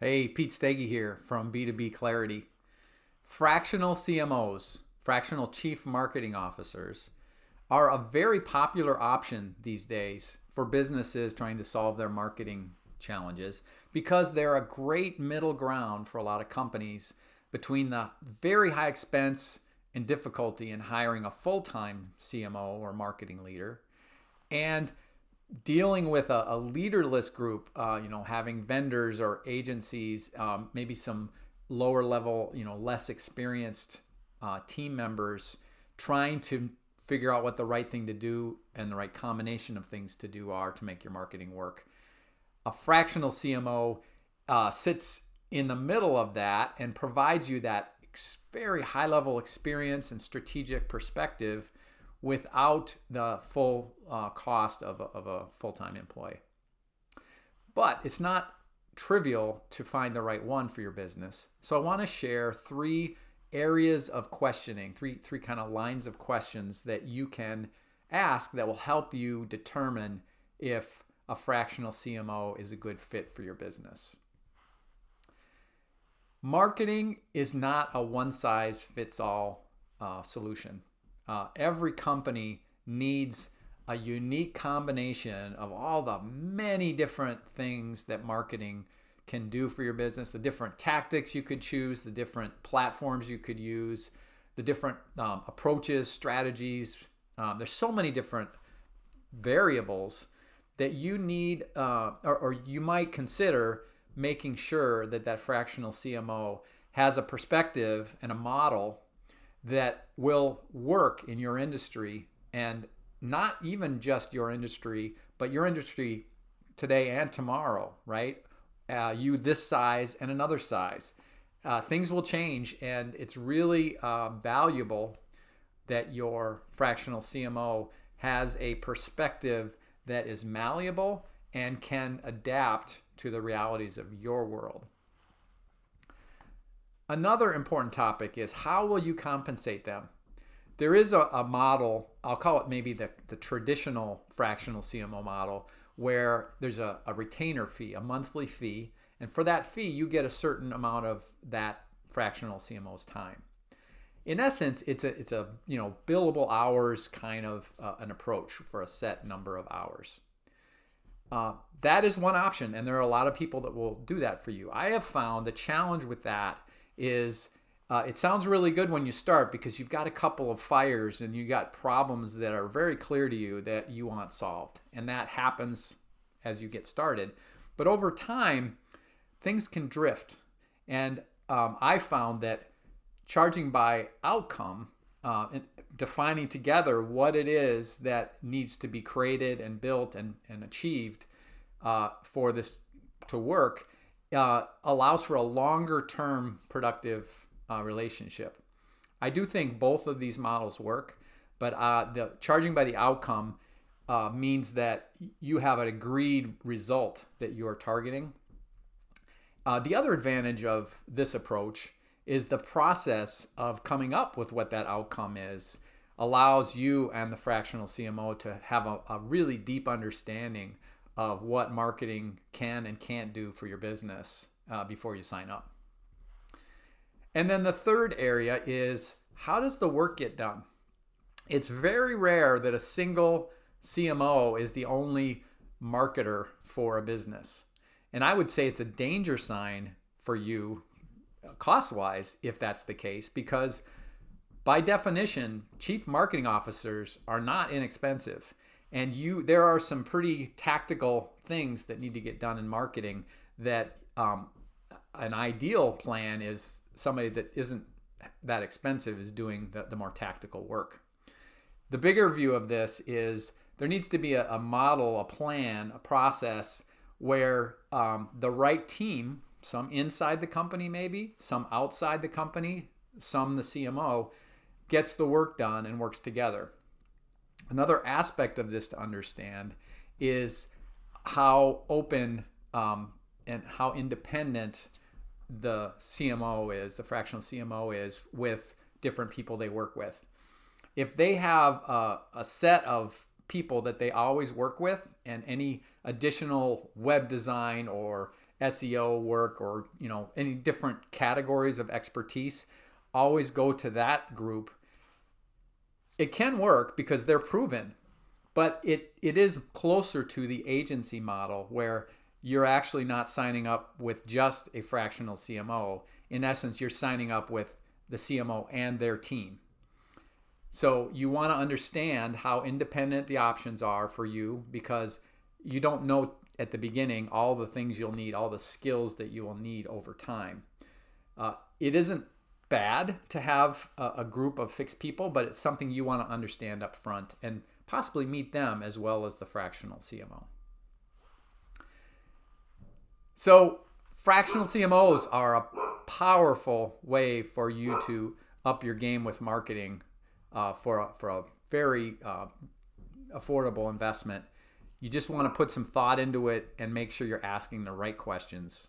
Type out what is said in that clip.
Hey, Pete Stege here from B2B Clarity. Fractional CMOs, fractional chief marketing officers, are a very popular option these days for businesses trying to solve their marketing challenges because they're a great middle ground for a lot of companies between the very high expense and difficulty in hiring a full-time CMO or marketing leader and dealing with a leaderless group, having vendors or agencies, maybe some lower level, less experienced team members trying to figure out what the right thing to do and the right combination of things to do are to make your marketing work. A fractional CMO sits in the middle of that and provides you that very high level experience and strategic perspective without the full cost of a full-time employee. But it's not trivial to find the right one for your business. So I want to share three areas of questioning, three kind of lines of questions that you can ask that will help you determine if a fractional CMO is a good fit for your business. Marketing is not a one-size-fits-all solution. Every company needs a unique combination of all the many different things that marketing can do for your business, the different tactics you could choose, the different platforms you could use, the different approaches, strategies. There's so many different variables that you need or you might consider making sure that fractional CMO has a perspective and a model that will work in your industry, and not even just your industry, but your industry today and tomorrow, right? You this size and another size. Things will change, and it's really valuable that your fractional CMO has a perspective that is malleable and can adapt to the realities of your world. Another important topic is how will you compensate them? There is a model, I'll call it maybe the traditional fractional CMO model, where there's a retainer fee, a monthly fee, and for that fee you get a certain amount of that fractional CMO's time. In essence, it's a billable hours kind of an approach for a set number of hours. That is one option, and there are a lot of people that will do that for you. I have found the challenge with that is it sounds really good when you start because you've got a couple of fires and you got problems that are very clear to you that you want solved. And that happens as you get started. But over time, things can drift. And I found that charging by outcome, and defining together what it is that needs to be created and built and achieved for this to work, allows for a longer term productive relationship. I do think both of these models work, but the charging by the outcome means that you have an agreed result that you are targeting. The other advantage of this approach is the process of coming up with what that outcome is allows you and the fractional CMO to have a really deep understanding of what marketing can and can't do for your business before you sign up. And then the third area is, how does the work get done? It's very rare that a single CMO is the only marketer for a business. And I would say it's a danger sign for you cost-wise if that's the case, because by definition, chief marketing officers are not inexpensive. And there are some pretty tactical things that need to get done in marketing that an ideal plan is somebody that isn't that expensive is doing the more tactical work. The bigger view of this is there needs to be a model, a plan, a process where the right team, some inside the company maybe, some outside the company, some the CMO, gets the work done and works together. Another aspect of this to understand is how open and how independent the CMO is, the fractional CMO is with different people they work with. If they have a set of people that they always work with, and any additional web design or SEO work or any different categories of expertise, always go to that group. It can work because they're proven, but it is closer to the agency model where you're actually not signing up with just a fractional CMO. In essence, you're signing up with the CMO and their team. So you want to understand how independent the options are for you, because you don't know at the beginning all the things you'll need, all the skills that you will need over time. It isn't bad to have a group of fixed people, but it's something you want to understand up front and possibly meet them as well as the fractional CMO. So fractional CMOs are a powerful way for you to up your game with marketing for a very affordable investment. You just want to put some thought into it and make sure you're asking the right questions.